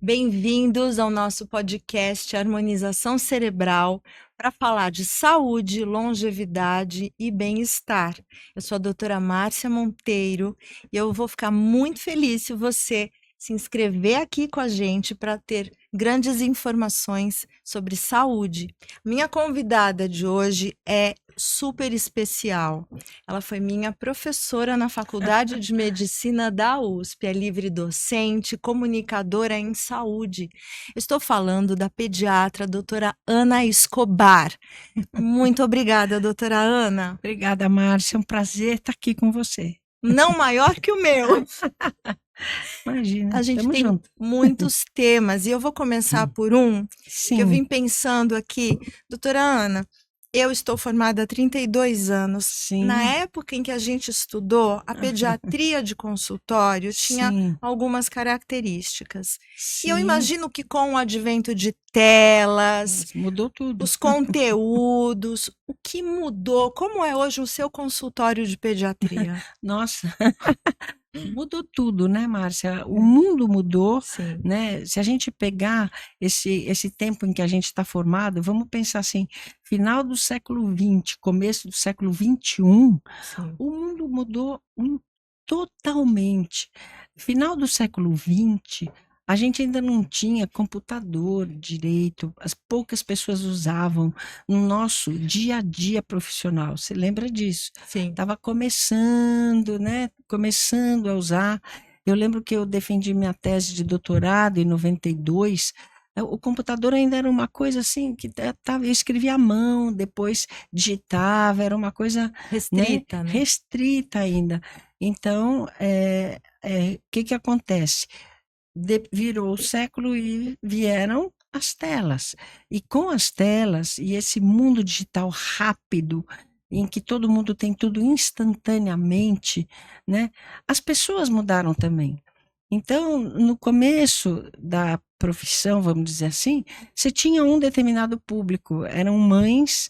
Bem-vindos ao nosso podcast Harmonização Cerebral para falar de saúde, longevidade e bem-estar. Eu sou a doutora Márcia Monteiro e eu vou ficar muito feliz se você se inscrever aqui com a gente para ter grandes informações sobre saúde. Minha convidada de hoje é super especial. Ela foi minha professora na Faculdade de Medicina da USP, é livre docente, comunicadora em saúde. Estou falando da pediatra doutora Ana Escobar. Muito obrigada, doutora Ana. Obrigada, Márcia. É um prazer estar aqui com você. Não maior que o meu. Imagina, A gente tamo tem junto. muitos temas e eu vou começar por um que eu Sim, vim pensando aqui. Doutora Ana, eu estou formada há 32 anos. Na sim, época em que a gente estudou, a pediatria de consultório tinha sim, algumas características. E eu sim. imagino que com o advento de telas, Mas mudou tudo. os conteúdos, o que mudou? Como é hoje o seu consultório de pediatria? Nossa, mudou tudo, né, Márcia? O É, mundo mudou, sim, né? Se a gente pegar esse tempo em que a gente está formado, vamos pensar assim, final do século XX, começo do século XXI, sim. o mundo mudou totalmente. Final do século XX, a gente ainda não tinha computador direito, as poucas pessoas usavam no nosso dia a dia profissional. Você lembra disso? Sim. Estava começando, né? Começando a usar. Eu lembro que eu defendi minha tese de doutorado em 92. O computador ainda era uma coisa assim que eu escrevia à mão, depois digitava, era uma coisa, né, Restrita, né? restrita ainda. Então, que acontece? Virou o século e vieram as telas. E com as telas e esse mundo digital rápido, em que todo mundo tem tudo instantaneamente, né? As pessoas mudaram também. Então, no começo da profissão, vamos dizer assim, você tinha um determinado público, eram mães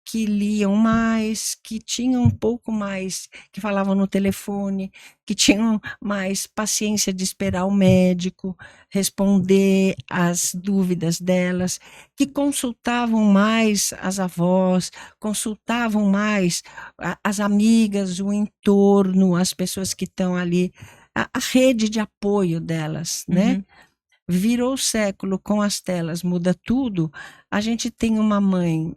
que liam mais, que tinham um pouco mais, que falavam no telefone, que tinham mais paciência de esperar o médico responder às dúvidas delas, que consultavam mais as avós, consultavam mais as amigas, o entorno, as pessoas que estão ali, a rede de apoio delas, né? Uhum. Virou o século com as telas, muda tudo. A gente tem uma mãe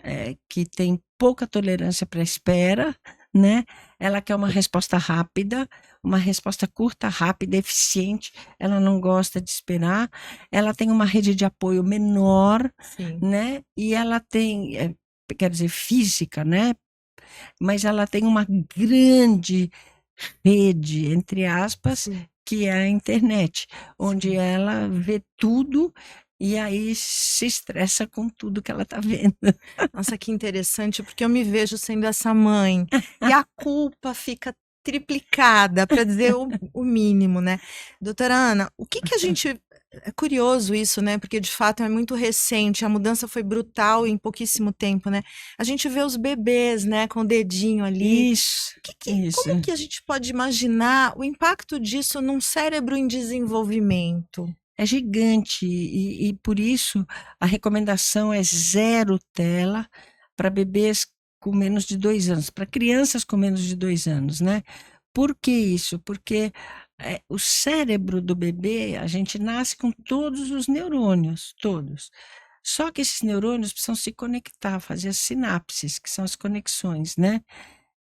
que tem pouca tolerância para a espera, né? Ela quer uma resposta rápida, uma resposta curta, rápida, eficiente. Ela não gosta de esperar. Ela tem uma rede de apoio menor, Sim, né? E ela tem, quer dizer, física, né? Mas ela tem uma grande rede, entre aspas, sim, que é a internet, onde sim. ela vê tudo e aí se estressa com tudo que ela está vendo. Nossa, que interessante, porque eu me vejo sendo essa mãe e a culpa fica triplicada, para dizer o mínimo, né? Doutora Ana, o que que a gente. É curioso isso, né? Porque de fato é muito recente, a mudança foi brutal em pouquíssimo tempo, né? A gente vê os bebês, né, com o dedinho ali. Isso, isso. Como que a gente pode imaginar o impacto disso num cérebro em desenvolvimento? É gigante e por isso a recomendação é zero tela para bebês com menos de 2 anos, para crianças com menos de 2 anos, né? Por que isso? Porque o cérebro do bebê, a gente nasce com todos os neurônios, todos. Só que esses neurônios precisam se conectar, fazer as sinapses, que são as conexões, né?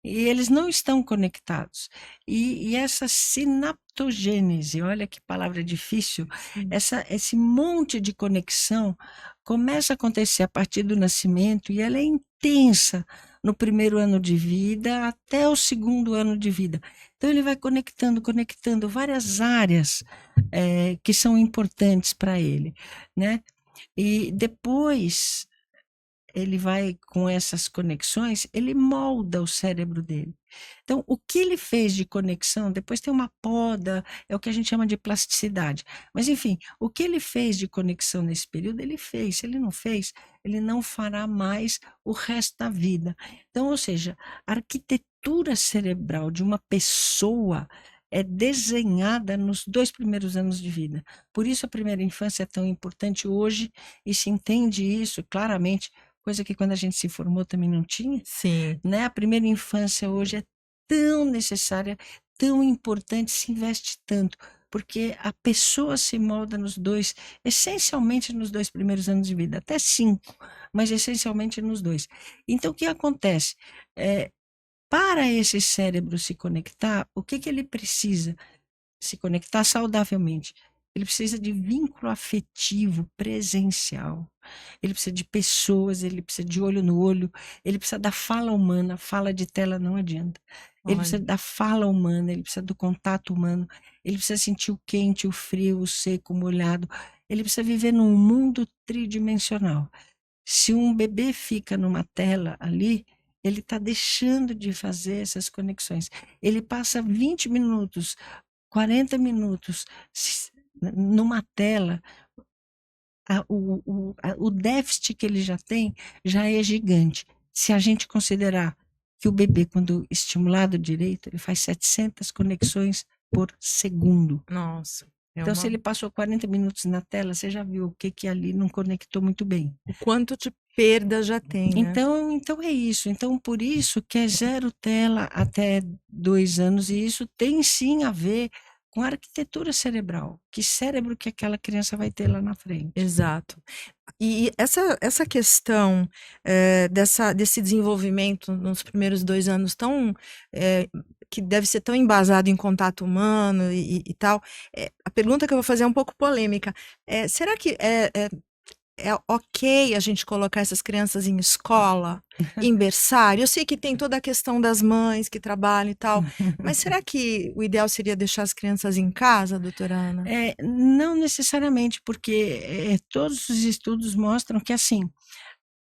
E eles não estão conectados. E essa sinaptogênese, olha que palavra difícil, Sim. esse monte de conexão começa a acontecer a partir do nascimento e ela é intensa no primeiro ano de vida até o segundo ano de vida. Então ele vai conectando, conectando várias áreas que são importantes para ele, né? E depois ele vai com essas conexões, ele molda o cérebro dele. Então, o que ele fez de conexão, depois tem uma poda, é o que a gente chama de plasticidade. Mas, enfim, o que ele fez de conexão nesse período, ele fez. Se ele não fez, ele não fará mais o resto da vida. Então, ou seja, a arquitetura cerebral de uma pessoa é desenhada nos 2 primeiros anos de vida. Por isso a primeira infância é tão importante hoje e se entende isso claramente, coisa que quando a gente se formou também não tinha, Sim. né? A primeira infância hoje é tão necessária, tão importante, se investe tanto, porque a pessoa se molda essencialmente nos 2 primeiros anos de vida, até 5, mas essencialmente nos 2. Então, o que acontece? Para esse cérebro se conectar, o que ele precisa? Se conectar saudavelmente. Ele precisa de vínculo afetivo presencial. Ele precisa de pessoas, ele precisa de olho no olho, ele precisa da fala humana. Fala de tela não adianta. Ele Olha, precisa da fala humana, ele precisa do contato humano, ele precisa sentir o quente, o frio, o seco, o molhado. Ele precisa viver num mundo tridimensional. Se um bebê fica numa tela ali, ele está deixando de fazer essas conexões. Ele passa 20 minutos, 40 minutos numa tela, o déficit que ele já tem já é gigante. Se a gente considerar que o bebê, quando estimulado direito, ele faz 700 conexões por segundo. nossa, Então, se ele passou 40 minutos na tela, você já viu o que ali não conectou muito bem. o quanto de perda já tem, né? Então é isso. Então, por isso que é zero tela até 2 anos, e isso tem sim a ver com a arquitetura cerebral. Que cérebro que aquela criança vai ter lá na frente. Exato. E essa questão desse desenvolvimento nos primeiros 2 anos que deve ser tão embasado em contato humano e tal, a pergunta que eu vou fazer é um pouco polêmica. Será que é ok a gente colocar essas crianças em escola, em berçário? Eu sei que tem toda a questão das mães que trabalham e tal, mas será que o ideal seria deixar as crianças em casa, doutora Ana? Não necessariamente, porque todos os estudos mostram que, assim,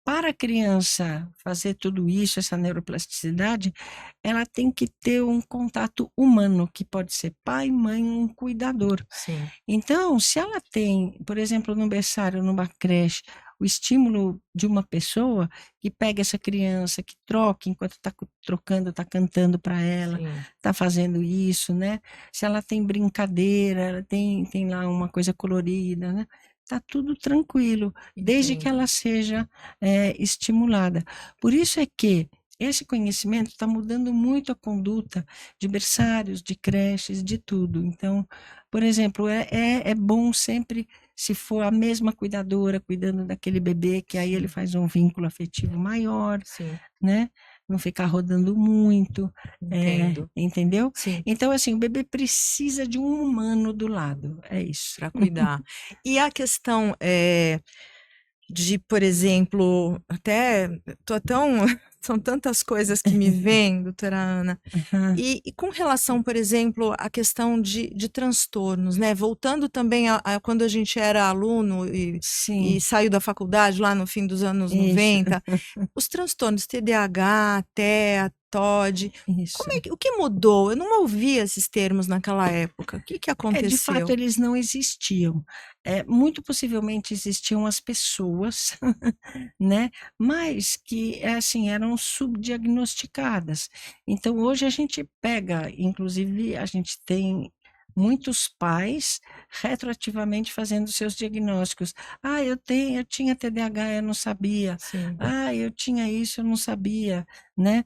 para a criança fazer tudo isso, essa neuroplasticidade, ela tem que ter um contato humano, que pode ser pai, mãe, um cuidador. Sim. Então, se ela tem, por exemplo, num berçário, numa creche, o estímulo de uma pessoa que pega essa criança, que troca enquanto está trocando, está cantando para ela, Sim. está fazendo isso, né? Se ela tem brincadeira, ela tem lá uma coisa colorida, né? Tá tudo tranquilo, desde que Entendo. ela seja estimulada. Por isso é que esse conhecimento está mudando muito a conduta de berçários, de creches, de tudo. Então, por exemplo, é bom sempre, se for a mesma cuidadora cuidando daquele bebê, que aí ele faz um vínculo afetivo maior, Sim, né? Não ficar rodando muito, entendo. entendeu? Sim, Então, assim, o bebê precisa de um humano do lado, é isso. para cuidar. E a questão de, por exemplo, até tô tão são tantas coisas que me vêm, doutora Ana. E com relação, por exemplo, à questão de transtornos, né? Voltando também a quando a gente era aluno e Sim, saiu da faculdade lá no fim dos anos isso, 90, os transtornos TDAH, TEA, TOD, isso. o que mudou? Eu não ouvia esses termos naquela época. O que De fato, aconteceu? eles não existiam. Muito possivelmente existiam as pessoas, né? Mas que, assim, eram subdiagnosticadas. Então, hoje a gente pega, inclusive, a gente tem muitos pais retroativamente fazendo seus diagnósticos. Ah, eu tinha TDAH, eu não sabia. Sim, Ah, eu tinha isso, eu não sabia, né?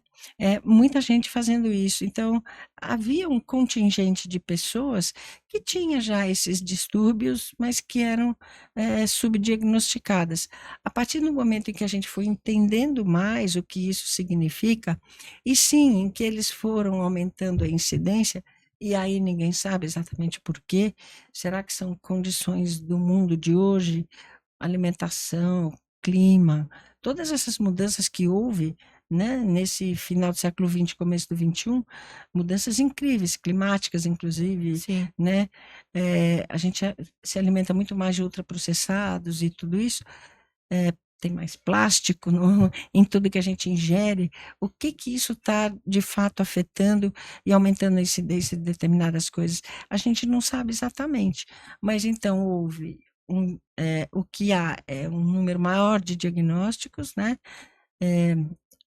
Muita gente fazendo isso. Então, havia um contingente de pessoas que tinha já esses distúrbios, mas que eram subdiagnosticadas. A partir do momento em que a gente foi entendendo mais o que isso significa, e sim, em que eles foram aumentando a incidência, e aí ninguém sabe exatamente por quê. Será que são condições do mundo de hoje, alimentação, clima, todas essas mudanças que houve, né, nesse final do século XX, começo do XXI, mudanças incríveis, climáticas, inclusive, sim. né? A gente se alimenta muito mais de ultraprocessados e tudo isso, tem mais plástico em tudo que a gente ingere. O que que isso está, de fato, afetando e aumentando a incidência de determinadas coisas? A gente não sabe exatamente, mas então houve o que há é um número maior de diagnósticos, né?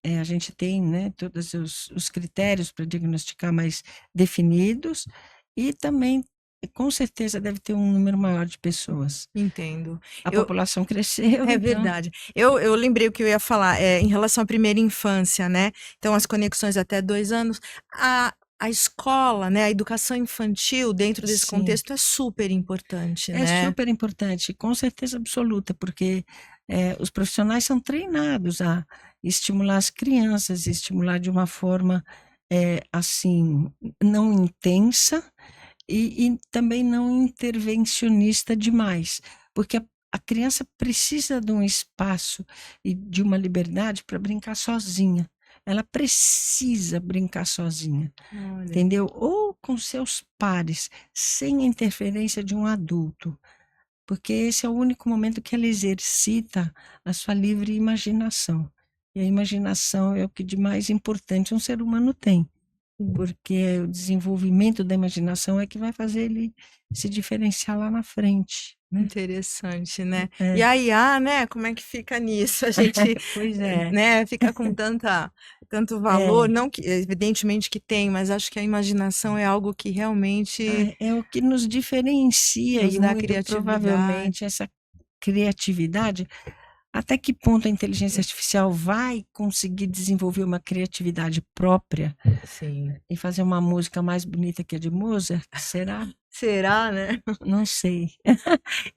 A gente tem, né, todos os critérios para diagnosticar mais definidos, e também, com certeza, deve ter um número maior de pessoas. Entendo. A Eu, população cresceu, É então, verdade. Eu lembrei o que eu ia falar, em relação à primeira infância, né? Então, as conexões até 2 anos. A escola, né? A educação infantil, dentro desse sim, contexto, é super importante, é né? super importante, com certeza absoluta, porque os profissionais são treinados a estimular as crianças, estimular de uma forma assim, não intensa e também não intervencionista demais, porque a criança precisa de um espaço e de uma liberdade para brincar sozinha. Ela precisa brincar sozinha, Olha, entendeu? Ou com seus pares, sem a interferência de um adulto, porque esse é o único momento que ela exercita a sua livre imaginação. E a imaginação é o que de mais importante um ser humano tem, porque o desenvolvimento da imaginação é que vai fazer ele se diferenciar lá na frente, né? interessante, né? E É, a IA, né? Como é que fica nisso? A gente, pois é, né? Fica com tanto valor, é, não que, evidentemente que tem, mas acho que a imaginação é algo que realmente é o que nos diferencia nos e dá muito criatividade. provavelmente essa criatividade. Até que ponto a inteligência artificial vai conseguir desenvolver uma criatividade própria Sim. e fazer uma música mais bonita que a de Mozart? Será? Será, né? Não sei.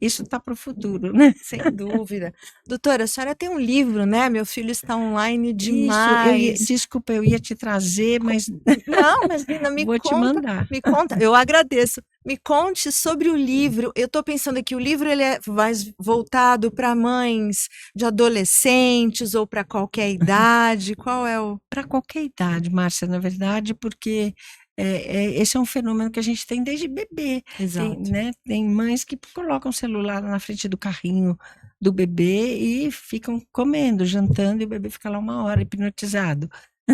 Isso está para o futuro, né? Sem dúvida. Doutora, a senhora tem um livro, né? Meu filho está online Isso, demais. desculpa, eu ia te trazer, Co- mas Não, mas Lina, vou te mandar. me conta, eu agradeço. Me conte sobre o livro. Eu estou pensando aqui, o livro ele é mais voltado para mães de adolescentes ou para qualquer idade. Qual é o... Para qualquer idade, Márcia, na verdade, porque esse é um fenômeno que a gente tem desde bebê. Tem, Exato. né, tem mães que colocam o celular na frente do carrinho do bebê e ficam comendo, jantando, e o bebê fica lá uma hora hipnotizado,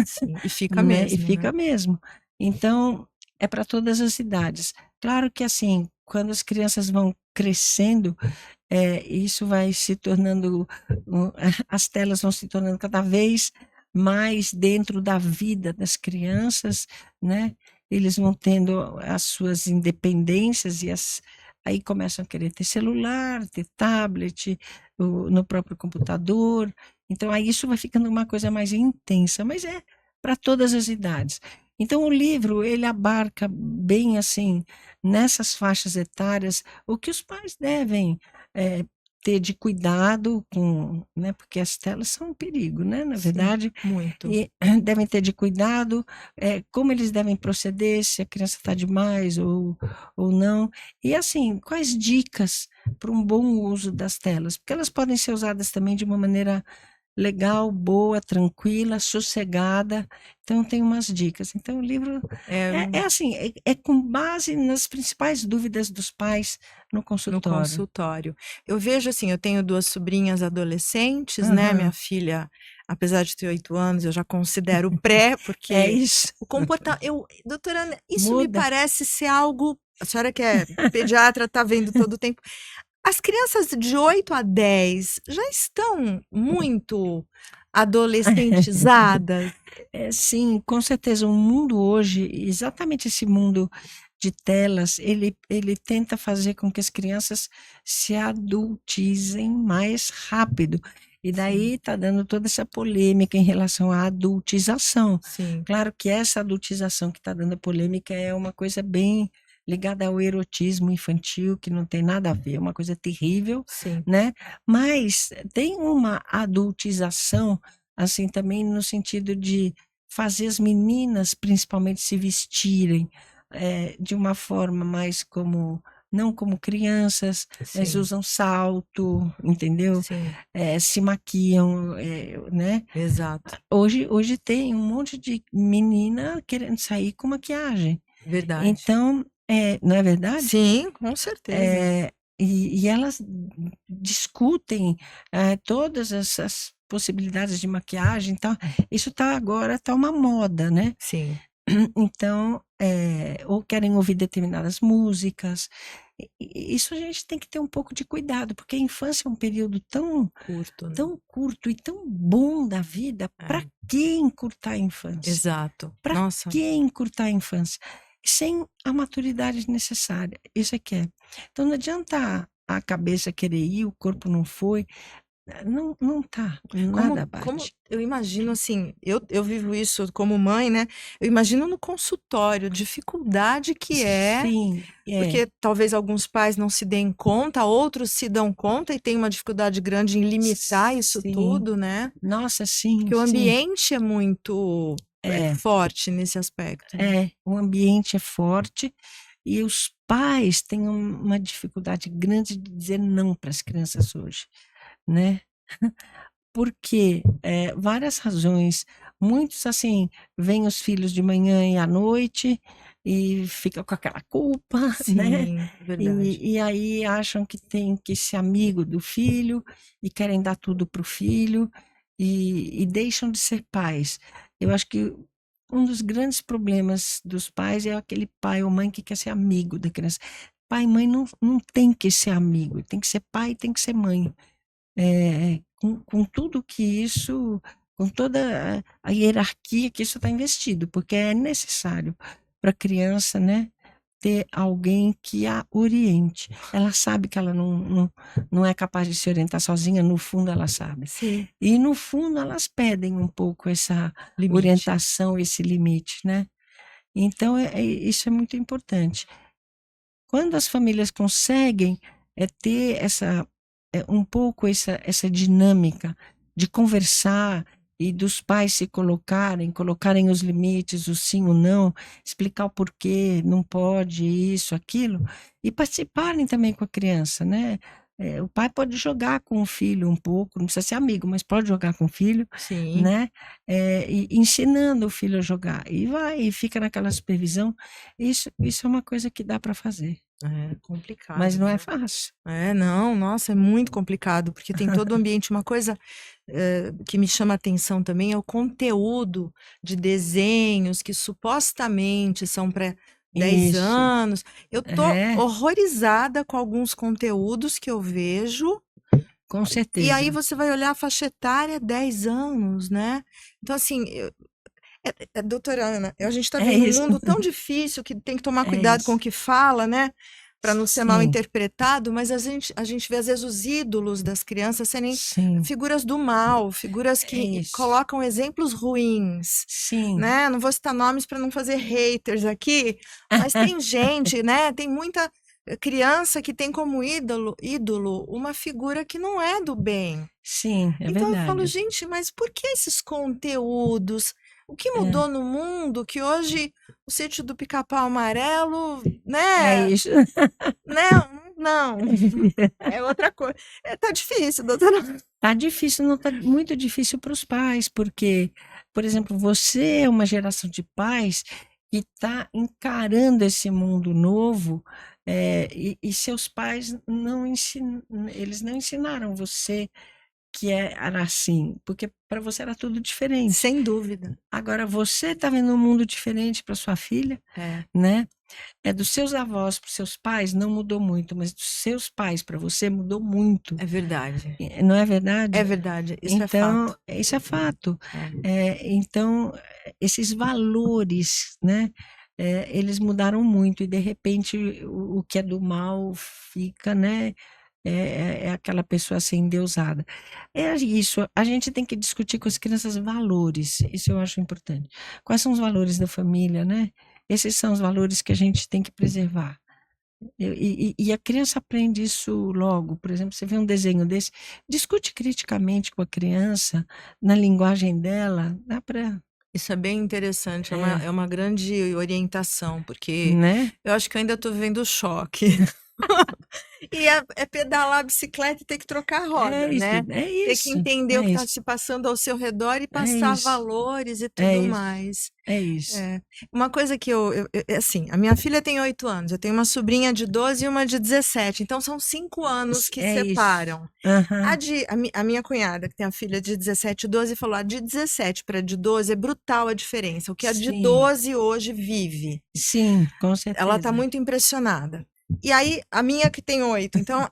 Sim, e fica né? E mesmo, né? fica mesmo. Então, é para todas as idades. Claro que assim, quando as crianças vão crescendo, isso vai se tornando, as telas vão se tornando cada vez mais dentro da vida das crianças, né? Eles vão tendo as suas independências e aí começam a querer ter celular, ter tablet, no próprio computador. Então, aí isso vai ficando uma coisa mais intensa, mas é para todas as idades. Então, o livro, ele abarca bem assim, nessas faixas etárias, o que os pais devem eh, ter de cuidado com, né, porque as telas são um perigo, né, na Sim, verdade, muito. e devem ter de cuidado, como eles devem proceder, se a criança está demais ou não, e assim, quais dicas para um bom uso das telas, porque elas podem ser usadas também de uma maneira legal, boa, tranquila, sossegada. Então, tem umas dicas. Então, o livro É, é assim, é com base nas principais dúvidas dos pais no no consultório. consultório. Eu vejo assim, eu tenho 2 sobrinhas adolescentes, né, minha Aham, filha, apesar de ter 8 anos, eu já considero pré, é porque isso. o comporta eu doutora Ana, isso me Muda. parece ser algo a senhora que é pediatra, está vendo todo o tempo. As crianças de 8 a 10 já estão muito adolescentizadas? Sim, com certeza. O mundo hoje, exatamente esse mundo de telas, ele tenta fazer com que as crianças se adultizem mais rápido. E Sim, daí está dando toda essa polêmica em relação à adultização. sim, Claro que essa adultização que está dando polêmica é uma coisa bem ligada ao erotismo infantil, que não tem nada a ver, é uma coisa terrível, sim. né? Mas tem uma adultização, assim, também no sentido de fazer as meninas, principalmente, se vestirem de uma forma mais como, não como crianças, mas Sim, usam salto, entendeu? sim, Se maquiam, né? exato, Hoje tem um monte de menina querendo sair com maquiagem. verdade. Então, não é verdade? Sim, com certeza. E elas discutem todas essas possibilidades de maquiagem e tal. Isso tá agora, tá uma moda, né? Sim, Então, ou querem ouvir determinadas músicas. Isso a gente tem que ter um pouco de cuidado, porque a infância é um período tão, curto, né. tão curto e tão bom da vida. Para É, que encurtar a infância? exato. Para Nossa, que encurtar a infância? sem a maturidade necessária. Isso é que é. Então não adianta a cabeça querer ir, o corpo não foi. Não tá, nada Como bate. eu imagino assim, eu vivo isso como mãe, né? Eu imagino no consultório, dificuldade que é, Sim, é, porque talvez alguns pais não se deem conta, outros se dão conta e têm uma dificuldade grande em limitar isso sim. tudo, né? Nossa, sim, Porque o sim. ambiente é muito É, forte nesse aspecto, né? o ambiente é forte e os pais têm uma dificuldade grande de dizer não para as crianças hoje, né? Porque várias razões. Muitos, assim, veem os filhos de manhã e à noite e ficam com aquela culpa, né? Sim, verdade. E aí acham que tem que ser amigo do filho e querem dar tudo para o filho e deixam de ser pais. Eu acho que um dos grandes problemas dos pais é aquele pai ou mãe que quer ser amigo da criança. Pai e mãe não tem que ser amigo, tem que ser pai, tem que ser mãe. Com tudo que isso, com toda a hierarquia que isso está investido, porque é necessário para a criança, né, ter alguém que a oriente. Ela sabe que ela não é capaz de se orientar sozinha, no fundo ela sabe. Sim, E no fundo elas pedem um pouco essa limite. orientação, esse limite, né? Então isso é muito importante. Quando as famílias conseguem ter um pouco essa dinâmica de conversar e dos pais se colocarem os limites, o sim, o não, explicar o porquê, não pode isso, aquilo, e participarem também com a criança, né? O pai pode jogar com o filho um pouco, não precisa ser amigo, mas pode jogar com o filho, Sim, né? E ensinando o filho a jogar. E vai, e fica naquela supervisão. Isso é uma coisa que dá para fazer, é mas complicado, não é viu? fácil. É, não, nossa, é muito complicado, porque tem todo o ambiente. Uma coisa que me chama a atenção também é o conteúdo de desenhos que supostamente são para 10 Isso, anos. Eu tô é, horrorizada com alguns conteúdos que eu vejo, com e aí certeza. você vai olhar a faixa etária 10 anos, né? Então, assim, doutora Ana, a gente está É vivendo um isso, mundo tão difícil que tem que tomar é cuidado com o isso. que fala, né? Para não ser mal Sim, interpretado, mas a gente vê às vezes os ídolos das crianças serem sim, figuras do mal, figuras é que isso. colocam exemplos ruins, Sim, né? Não vou citar nomes para não fazer haters aqui, mas tem gente, né? Tem muita criança que tem como ídolo uma figura que não é do bem. sim, é Então eu falo, verdade. gente, mas por que esses conteúdos? O que É, mudou no mundo que hoje o sítio do Pica-Pau Amarelo, é né? isso. Não, não, é outra coisa. Tá difícil, doutora. Tá difícil, não tá muito difícil para os pais, porque, por exemplo, você é uma geração de pais que está encarando esse mundo novo, e seus pais eles não ensinaram você que era assim, porque para você era tudo diferente. Sem dúvida. Agora você está vendo um mundo diferente para sua filha, É, né? Dos seus avós para os seus pais não mudou muito, mas dos seus pais para você mudou muito. é verdade. Não é É verdade? verdade, isso é Então, fato. isso é fato. É. Então, esses valores, né? Eles mudaram muito e de repente o que é do mal fica, né? É aquela pessoa assim endeusada. É isso. A gente tem que discutir com as crianças valores. Isso eu acho importante. Quais são os valores da família, né? Esses são os valores que a gente tem que preservar. E a criança aprende isso logo. Por exemplo, você vê um desenho desse, discute criticamente com a criança, na linguagem dela, dá para, Isso é bem interessante, é é, uma grande orientação, porque né? eu acho que eu ainda estou vivendo o choque. E é pedalar a bicicleta e ter que trocar a É roda, isso, né? é Ter que isso, entender o é que está isso, se passando ao seu redor e é passar isso, valores e é tudo isso, mais. é isso, É. Uma coisa que assim, a minha filha tem 8 anos, eu tenho uma sobrinha de 12 e uma de 17, então são 5 anos que é isso. separam. Aham, A minha cunhada, que tem a filha de 17 e 12, falou: a de 17 para de 12 é brutal a diferença. O que a de sim, 12 hoje vive. sim, com Ela tá certeza. muito impressionada. E aí, a minha que tem 8, então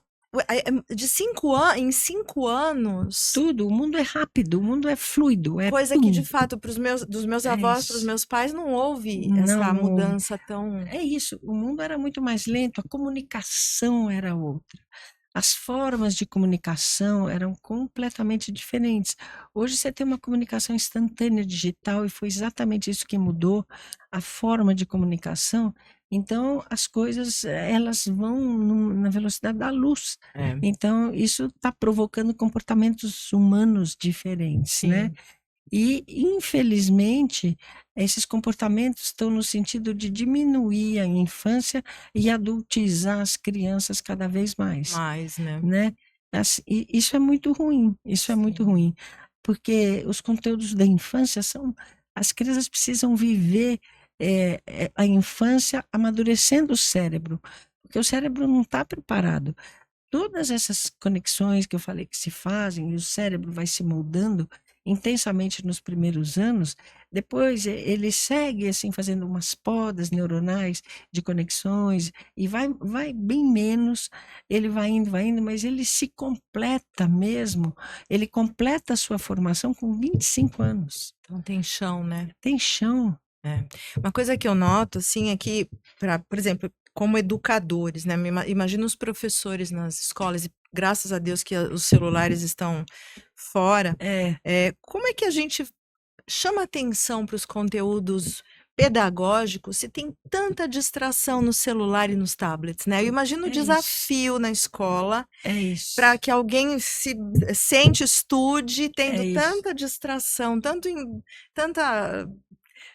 De 5 anos, em 5 anos, Tudo, o mundo é rápido, o mundo é fluido, é coisa que de pum, fato dos meus é avós, para os isso. meus pais, não houve Não, essa não houve. mudança tão. É isso, o mundo era muito mais lento, a comunicação era outra. As formas de comunicação eram completamente diferentes. Hoje você tem uma comunicação instantânea digital e foi exatamente isso que mudou a forma de comunicação. Então, as coisas elas vão na velocidade da luz. É, Então, isso está provocando comportamentos humanos diferentes, né? sim, E, infelizmente, esses comportamentos estão no sentido de diminuir a infância e adultizar as crianças cada vez mais, mais, né? né? E isso é muito ruim, isso é muito Sim. ruim, porque os conteúdos da infância são, as crianças precisam viver a infância amadurecendo o cérebro, porque o cérebro não está preparado. Todas essas conexões que eu falei que se fazem, e o cérebro vai se moldando intensamente nos primeiros anos, depois ele segue assim fazendo umas podas neuronais de conexões e vai bem menos, ele vai indo, mas ele se completa mesmo, ele completa a sua formação com 25 anos. Então tem chão, né? Tem chão. É. Uma coisa que eu noto, assim, é que, por exemplo, como educadores, né? Imagina os professores nas escolas, e graças a Deus que os celulares estão fora. É, Como é que a gente chama atenção para os conteúdos pedagógicos se tem tanta distração no celular e nos tablets, né? Eu imagino o é isso, desafio na escola é para isso, que alguém se sente, estude, é tendo isso. tanta distração, tanta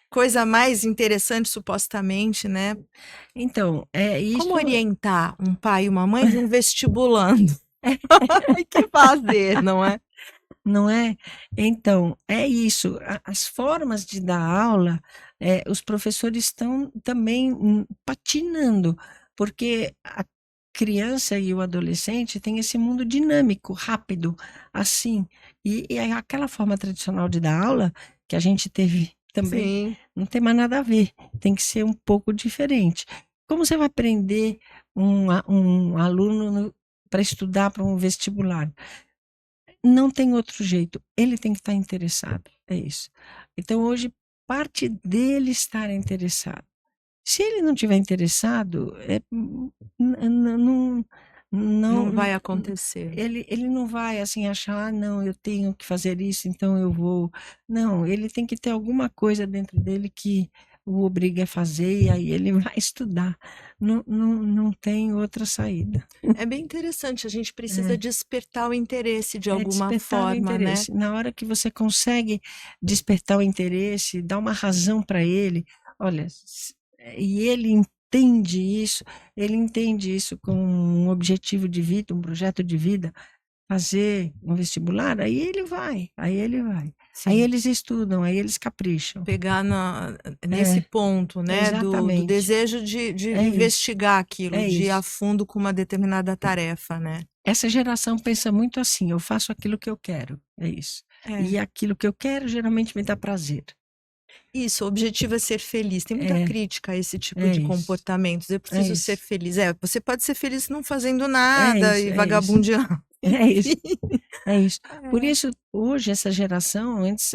coisa mais interessante, supostamente, né? Então, é Como isso. orientar um pai e uma mãe de um vestibulando? O que fazer, não é? Não é? Então, é isso. As formas de dar aula, os professores estão também patinando, porque a criança e o adolescente têm esse mundo dinâmico, rápido, assim. E aquela forma tradicional de dar aula, que a gente teve também, Sim. não tem mais nada a ver, tem que ser um pouco diferente. Como você vai prender um aluno para estudar para um vestibular? Não tem outro jeito, ele tem que estar interessado, é isso. Então hoje parte dele estar interessado. Se ele não tiver interessado, não, Não não, vai acontecer. ele não vai assim achar, ah, não, eu tenho que fazer isso, então eu vou. Não, ele tem que ter alguma coisa dentro dele que o obriga a fazer, e aí ele vai estudar. Não tem outra saída. É bem interessante, a gente precisa É. despertar o interesse de É alguma despertar o forma, né? interesse. Na hora que você consegue despertar o interesse, dar uma razão para ele, olha, e ele entende isso como um objetivo de vida, um projeto de vida, fazer um vestibular, aí ele vai, aí ele vai. Aí Sim. eles estudam, aí eles capricham. Pegar nesse É, ponto, né, do exatamente. desejo de É isso, investigar aquilo, é de ir a isso. fundo com uma determinada tarefa, né? Essa geração pensa muito assim, eu faço aquilo que eu quero, é isso. É. E aquilo que eu quero geralmente me dá prazer. Isso, o objetivo é ser feliz. Tem muita É, crítica a esse tipo é de isso, comportamentos. Eu é preciso ser isso, feliz. Você pode ser feliz não fazendo é nada isso, e é isso, vagabundeando. é isso, Enfim. é isso. Por É. isso, hoje, essa geração, antes,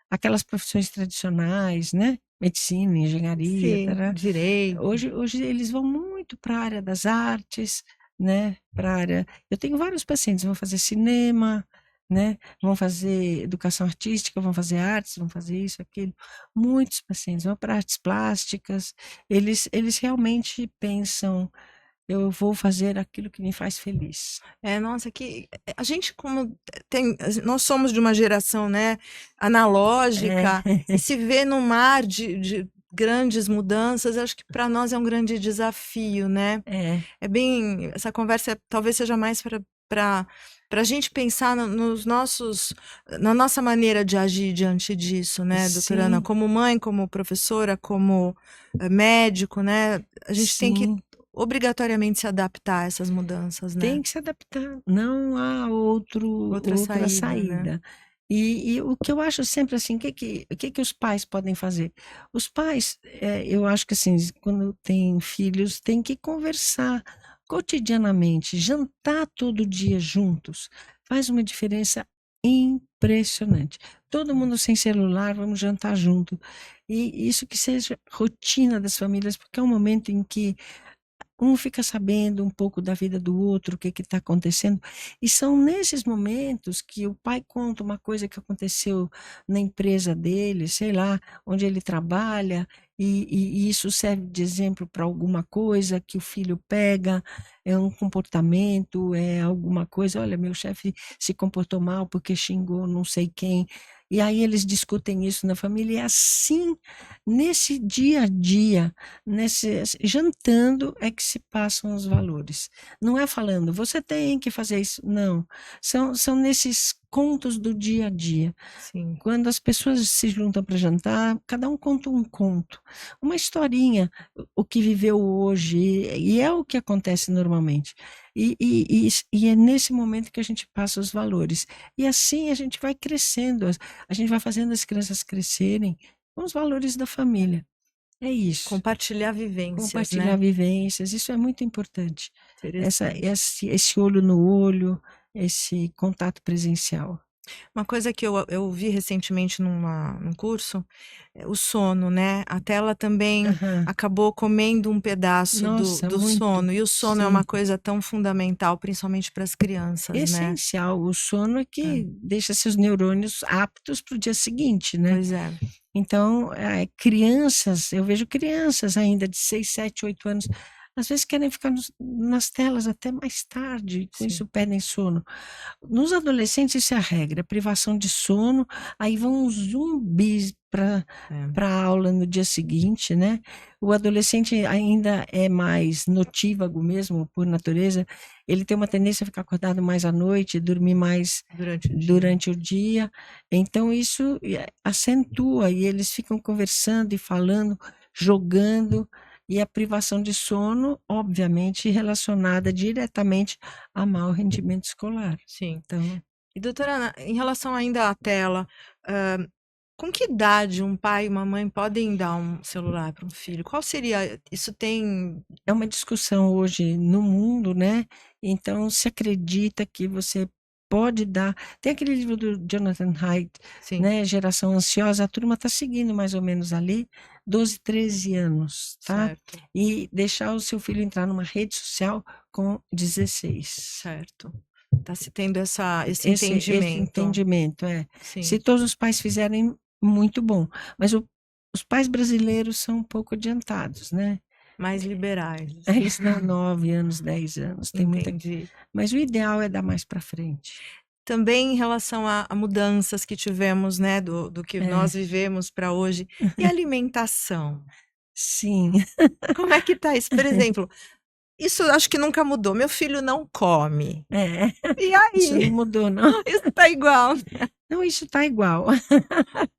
aquelas profissões tradicionais, né? Medicina, engenharia, Sim, tará, direito. hoje eles vão muito para a área das artes, né? Para a área. Eu tenho vários pacientes, vão fazer cinema, né? Vão fazer educação artística, vão fazer artes, vão fazer isso, aquilo. Muitos pacientes vão para artes plásticas. Eles realmente pensam, eu vou fazer aquilo que me faz feliz. Nossa, que a gente como nós somos de uma geração, né, analógica É, e se vê no mar de grandes mudanças, acho que para nós é um grande desafio, né? é, Essa conversa talvez seja mais para a gente pensar nos nossos, na nossa maneira de agir diante disso, né, doutora Ana? sim, Como mãe, como professora, como médico, né? A gente tem que sim, obrigatoriamente se adaptar a essas mudanças, né? tem que se adaptar, não há Outra outra saída, né? saída. E o que eu acho sempre assim, o que os pais podem fazer? Os pais, eu acho que assim, quando têm filhos, tem que conversar. cotidianamente, jantar todo dia juntos, faz uma diferença impressionante. Todo mundo sem celular, vamos jantar junto. E isso que seja rotina das famílias, porque é um momento em que um fica sabendo um pouco da vida do outro, o que está acontecendo, e são nesses momentos que o pai conta uma coisa que aconteceu na empresa dele, sei lá, onde ele trabalha, e isso serve de exemplo para alguma coisa que o filho pega, é um comportamento, é alguma coisa, olha, meu chefe se comportou mal porque xingou não sei quem, e aí eles discutem isso na família, e assim, nesse dia a dia, jantando é que se passam os valores. Não é falando, você tem que fazer isso. Não. São nesses contos do dia a dia. Sim. Quando as pessoas se juntam para jantar, cada um conta um conto, uma historinha, o que viveu hoje, e é o que acontece normalmente. E é nesse momento que a gente passa os valores. E assim a gente vai crescendo, a gente vai fazendo as crianças crescerem com os valores da família. É isso. Compartilhar vivências, Compartilhar né? vivências, isso é muito importante. Interessante. Esse olho no olho, esse contato presencial. Uma coisa que eu vi recentemente num curso, o sono, né? A tela também Aham. acabou comendo um pedaço Nossa, do muito. sono. E o sono é uma Sim. coisa tão fundamental, principalmente para as crianças, né? Essencial. O sono é É, que deixa seus neurônios aptos para o dia seguinte, né? pois é. Então, crianças, eu vejo crianças ainda de 6, 7, 8 anos, às vezes querem ficar nas telas até mais tarde, com Sim. isso perdem sono. Nos adolescentes, isso é a regra, privação de sono, aí vão os zumbis para É. a aula no dia seguinte, né? O adolescente ainda é mais notívago mesmo, por natureza, ele tem uma tendência a ficar acordado mais à noite, dormir mais Durante o dia. durante o dia, então isso acentua e eles ficam conversando e falando, jogando, e a privação de sono, obviamente, relacionada diretamente a mau rendimento escolar. Sim. Então, E doutora Ana, em relação ainda à tela, com que idade um pai e uma mãe podem dar um celular para um filho? Qual seria? Isso tem. é uma discussão hoje no mundo, né? Então, se acredita que você pode dar. Tem aquele livro do Jonathan Haidt, Sim, né? Geração Ansiosa, a turma está seguindo mais ou menos ali, 12, 13 anos, tá? certo, E deixar o seu filho entrar numa rede social com 16. certo. Está se tendo esse Esse entendimento. entendimento, é. Se Sim, todos os pais fizerem, muito bom. Mas os pais brasileiros são um pouco adiantados, né? mais liberais, assim. Eles dão 9 anos, 10 anos, tem muita. Entendi. Mas o ideal é dar mais para frente. Também em relação a mudanças que tivemos, né, do que nós É, vivemos para hoje. E alimentação? sim, Como é que tá isso? Por exemplo, isso acho que nunca mudou. Meu filho não come. é. E Isso não aí? mudou, não. Isso tá igual. Não, isso está igual,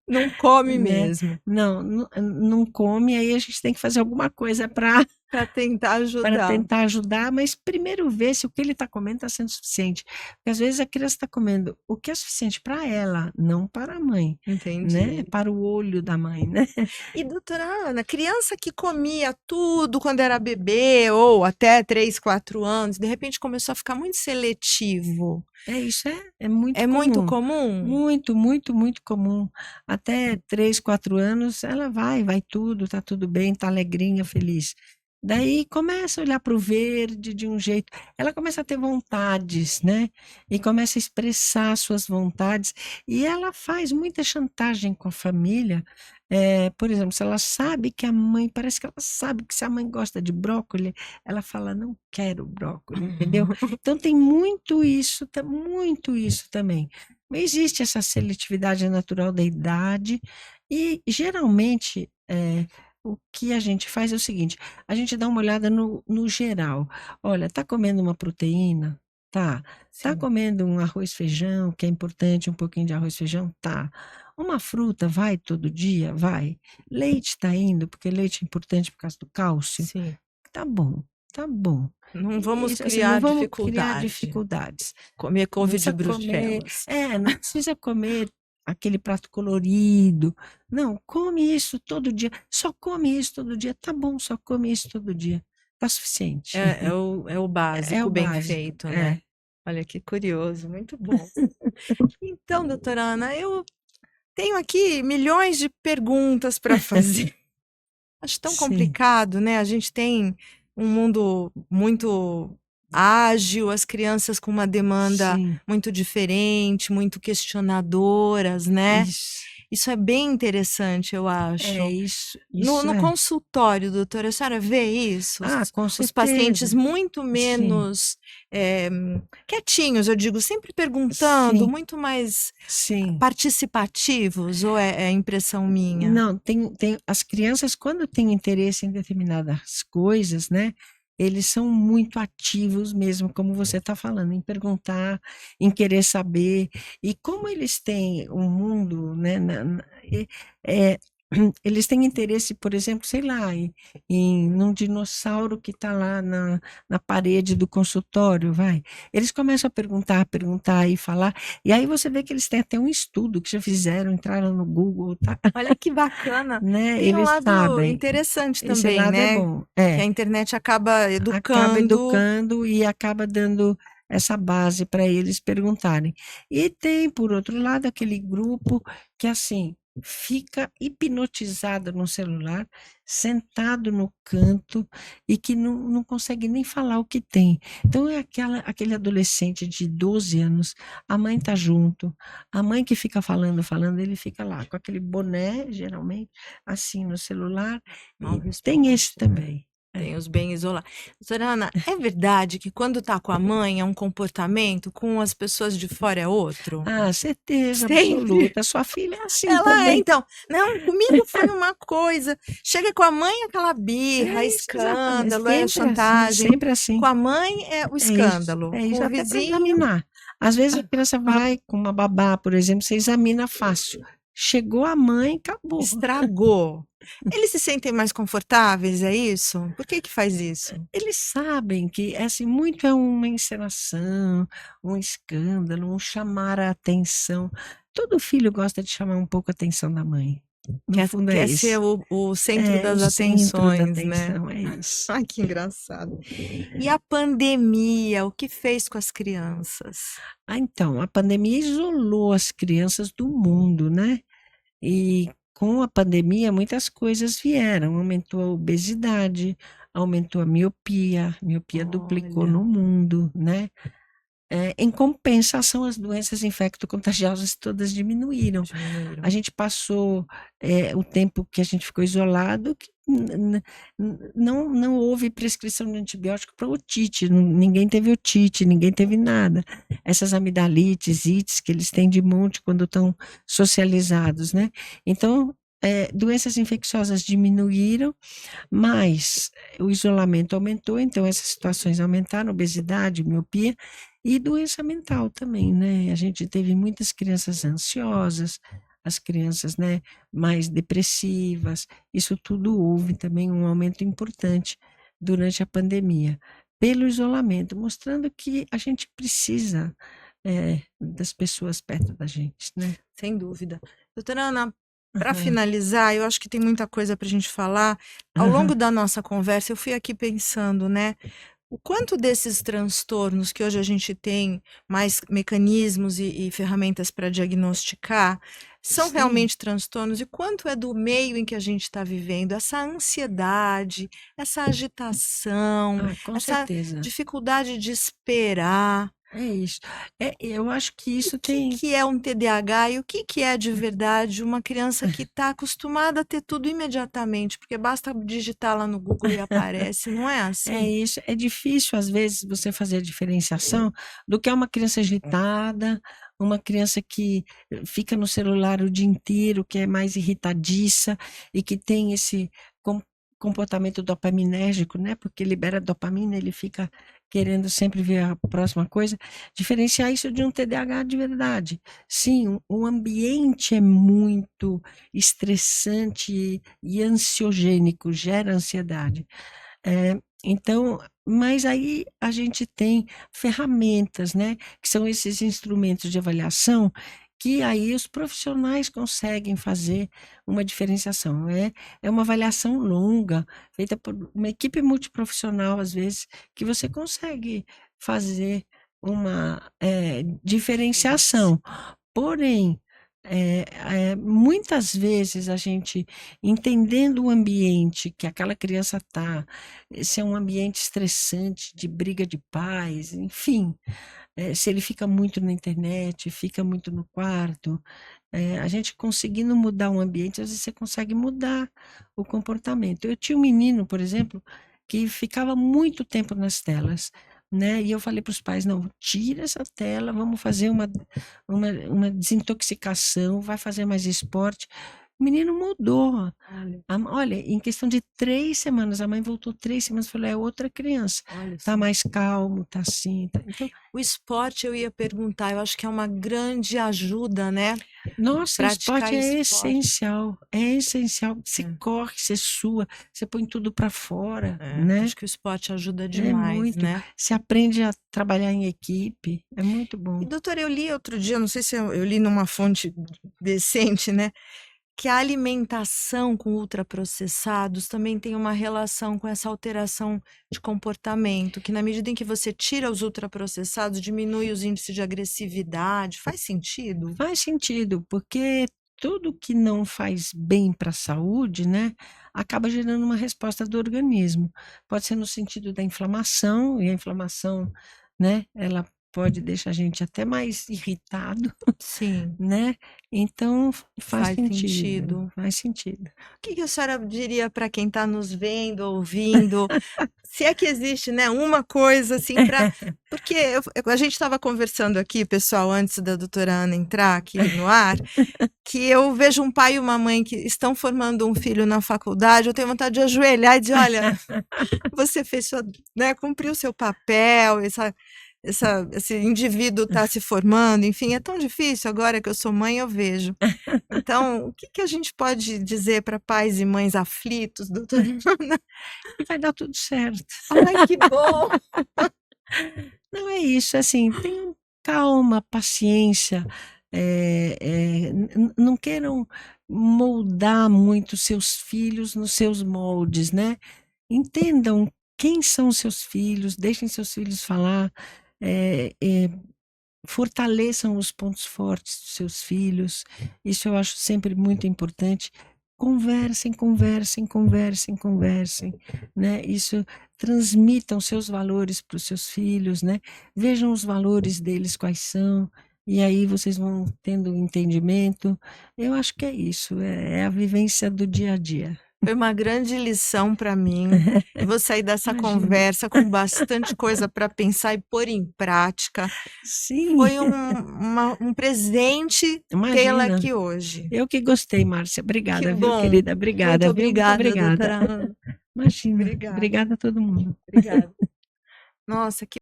Não come né? mesmo. Não, não come, aí a gente tem que fazer alguma coisa Para tentar para ajudar. tentar ajudar, mas primeiro ver se o que ele está comendo está sendo suficiente. Porque às vezes a criança está comendo o que é suficiente para ela, não para a mãe, né? Entendi. Para o olho da mãe, né? E doutora Ana, criança que comia tudo quando era bebê ou até 3, 4 anos, de repente começou a ficar muito seletivo. Isso é muito É muito comum. comum? Muito, muito, muito comum. Até 3, 4 anos, ela vai tudo, tá tudo bem, tá alegrinha, feliz. Daí começa a olhar para o verde de um jeito, ela começa a ter vontades, né? E começa a expressar suas vontades, e ela faz muita chantagem com a família. Por exemplo, se ela sabe que a mãe, parece que ela sabe que se a mãe gosta de brócolis, ela fala, não quero brócolis, entendeu? Então tem muito isso também. Mas existe essa seletividade natural da idade, e geralmente o que a gente faz é o seguinte: a gente dá uma olhada no geral. Olha, tá comendo uma proteína? Tá. Tá Sim, comendo um arroz feijão, que é importante, um pouquinho de arroz feijão? Tá. Uma fruta vai todo dia? Vai. Leite tá indo, porque leite é importante por causa do cálcio? sim. Tá bom, tá bom. Não E vamos isso, assim, não criar vamos criar dificuldade. dificuldades. Comer Não couve de precisa comer, Bruxelas. não precisa comer aquele prato colorido. Não, come isso todo dia. Só come isso todo dia. Tá bom, só come isso todo dia. tá suficiente. É o É básico o bem básico. feito, né? Olha que curioso, muito bom. Então, doutora Ana, eu tenho aqui milhões de perguntas para fazer. Acho tão Sim, complicado, né? A gente tem um mundo muito ágil, as crianças com uma demanda sim. muito diferente, muito questionadoras, né? Isso. Isso é bem interessante, eu É acho. isso, No, isso no é. consultório, doutora, a senhora vê isso? Ah, com Os pacientes certeza. muito Sim, menos eh, quietinhos, eu digo, sempre perguntando, sim, muito mais sim. participativos, ou é impressão minha? Não, as crianças, quando têm interesse em determinadas coisas, né, eles são muito ativos mesmo, como você está falando, em perguntar, em querer saber. E como eles têm um mundo, né, é, eles têm interesse, por exemplo, sei lá, num dinossauro que está lá na parede do consultório, vai. Eles começam a perguntar e falar. E aí você vê que eles têm até um estudo que já fizeram, entraram no Google, tá? Olha que bacana. Né? Tem um Eles lado sabem. interessante Esse também, lado é né? bom. Que a É, internet acaba acaba educando. educando e acaba dando essa base para eles perguntarem. E tem, por outro lado, aquele grupo que, assim, fica hipnotizado no celular, sentado no canto e que não consegue nem falar o que tem. Então, é aquele adolescente de 12 anos, a mãe está junto, a mãe que fica falando, ele fica lá com aquele boné, geralmente, assim, no celular, Mal e tem esse responde. também. Tem É. os bem isolados. Doutora Ana, é verdade que quando tá com a mãe é um comportamento, com as pessoas de fora é outro? Ah, certeza Sempre. absoluta. Sua filha é assim Ela é, também. então. Não, comigo foi uma coisa. Chega com a mãe aquela birra, É isso, exatamente. escândalo, é chantagem. Sempre assim. Com a mãe é o escândalo. É Com isso, o até para vizinho, examinar. Às vezes a criança vai com uma babá, por exemplo, você examina fácil. Chegou a mãe, acabou. estragou. Eles se sentem mais confortáveis, é isso? Por que que faz isso? Eles sabem que assim, muito é uma encenação, um escândalo, um chamar a atenção. Todo filho gosta de chamar um pouco a atenção da mãe. No Quer, fundo é quer ser isso. o centro É o das centro da atenções, né? atenção, é isso. Ai, que engraçado. E a pandemia, o que fez com as crianças? Ah, então, a pandemia isolou as crianças do mundo, né? E com a pandemia, muitas coisas vieram. Aumentou a obesidade, aumentou a miopia duplicou Olha, no mundo, né? Em compensação, as doenças infecto-contagiosas todas diminuíram. A diminuíram. gente passou o tempo que a gente ficou isolado, que não houve prescrição de antibiótico para otite, ninguém teve otite, ninguém teve nada. Essas amidalites, ites, que eles têm de monte quando estão socializados, né? Então, doenças infecciosas diminuíram, mas o isolamento aumentou, então essas situações aumentaram, obesidade, miopia e doença mental também, né? A gente teve muitas crianças ansiosas, as crianças, né, mais depressivas, isso tudo houve também um aumento importante durante a pandemia, pelo isolamento, mostrando que a gente precisa das pessoas perto da gente, né? Sem dúvida. Doutora Ana, para Aham, finalizar, eu acho que tem muita coisa para a gente falar. Ao aham, longo da nossa conversa, eu fui aqui pensando, né? O quanto desses transtornos que hoje a gente tem mais mecanismos e ferramentas para diagnosticar são sim, realmente transtornos e quanto é do meio em que a gente está vivendo, essa ansiedade, essa agitação, com essa certeza. dificuldade de esperar. É isso. Eu acho que O isso que tem. que é um TDAH e o que que é de verdade uma criança que está acostumada a ter tudo imediatamente, porque basta digitar lá no Google e aparece, não é É assim? isso. É difícil, às vezes, você fazer a diferenciação do que é uma criança agitada, uma criança que fica no celular o dia inteiro, que é mais irritadiça e que tem esse com- comportamento dopaminérgico, né? Porque libera dopamina, ele fica querendo sempre ver a próxima coisa. Diferenciar isso de um TDAH de verdade. Sim, o ambiente é muito estressante e ansiogênico, gera ansiedade. Então, mas aí a gente tem ferramentas, né, que são esses instrumentos de avaliação que aí os profissionais conseguem fazer uma diferenciação. É uma avaliação longa, feita por uma equipe multiprofissional, às vezes, que você consegue fazer uma diferenciação. Porém, muitas vezes a gente, entendendo o ambiente que aquela criança está, se é um ambiente estressante, de briga de pais, enfim, se ele fica muito na internet, fica muito no quarto, a gente conseguindo mudar um ambiente, às vezes você consegue mudar o comportamento. Eu tinha um menino, por exemplo, que ficava muito tempo nas telas, né? E eu falei para os pais, não, tira essa tela, vamos fazer uma desintoxicação, vai fazer mais esporte. O menino mudou. Olha, Olha, em questão de 3 semanas, a mãe voltou 3 semanas e falou, é outra criança. olha Tá só. mais calmo, tá assim. Então, O esporte eu ia perguntar, eu acho que é uma grande ajuda, né? nossa, Praticar esporte é esporte. essencial. É essencial. Você É, corre, você sua, você põe tudo para fora, né? acho que o esporte ajuda É demais, muito. né? Você aprende a trabalhar em equipe. É muito E, bom. doutora, eu li outro dia, não sei se eu li numa fonte decente, né? Que a alimentação com ultraprocessados também tem uma relação com essa alteração de comportamento, que na medida em que você tira os ultraprocessados, diminui os índices de agressividade. Faz sentido? Faz sentido, porque tudo que não faz bem para a saúde, né, acaba gerando uma resposta do organismo. Pode ser no sentido da inflamação, e a inflamação, né, ela pode deixar a gente até mais irritado, Sim, né? Então faz faz sentido, sentido. faz sentido. O que que a senhora diria para quem está nos vendo, ouvindo? Se é que existe, né, uma coisa assim para. Porque a gente estava conversando aqui, pessoal, antes da doutora Ana entrar aqui no ar, que eu vejo um pai e uma mãe que estão formando um filho na faculdade, eu tenho vontade de ajoelhar e dizer, olha, você fez sua, né, cumpriu seu papel, esse indivíduo está se formando, enfim, é tão difícil agora que eu sou mãe, eu vejo. Então, o que que a gente pode dizer para pais e mães aflitos, doutora Ana? E vai dar tudo certo. Ai, que bom! Não é isso, assim, tenham calma, paciência, não queiram moldar muito seus filhos nos seus moldes, né? Entendam quem são os seus filhos, deixem seus filhos falar, fortaleçam os pontos fortes dos seus filhos. Isso eu acho sempre muito importante. Conversem, conversem, conversem, conversem, né? Isso transmitam seus valores para os seus filhos, né? Vejam os valores deles quais são, e aí vocês vão tendo entendimento. Eu acho que é isso, é a vivência do dia a dia. Foi uma grande lição para mim. Eu vou sair dessa Imagina. conversa com bastante coisa para pensar e pôr em prática. Sim, Foi um presente tê-la imagina. aqui hoje. Eu que gostei, Márcia. Que Obrigada, viu, bom. querida? Muito Obrigada, viu? Muito obrigada, obrigada. doutora Ana. Imagina. Obrigada, Obrigada a todo mundo. obrigada. Nossa, que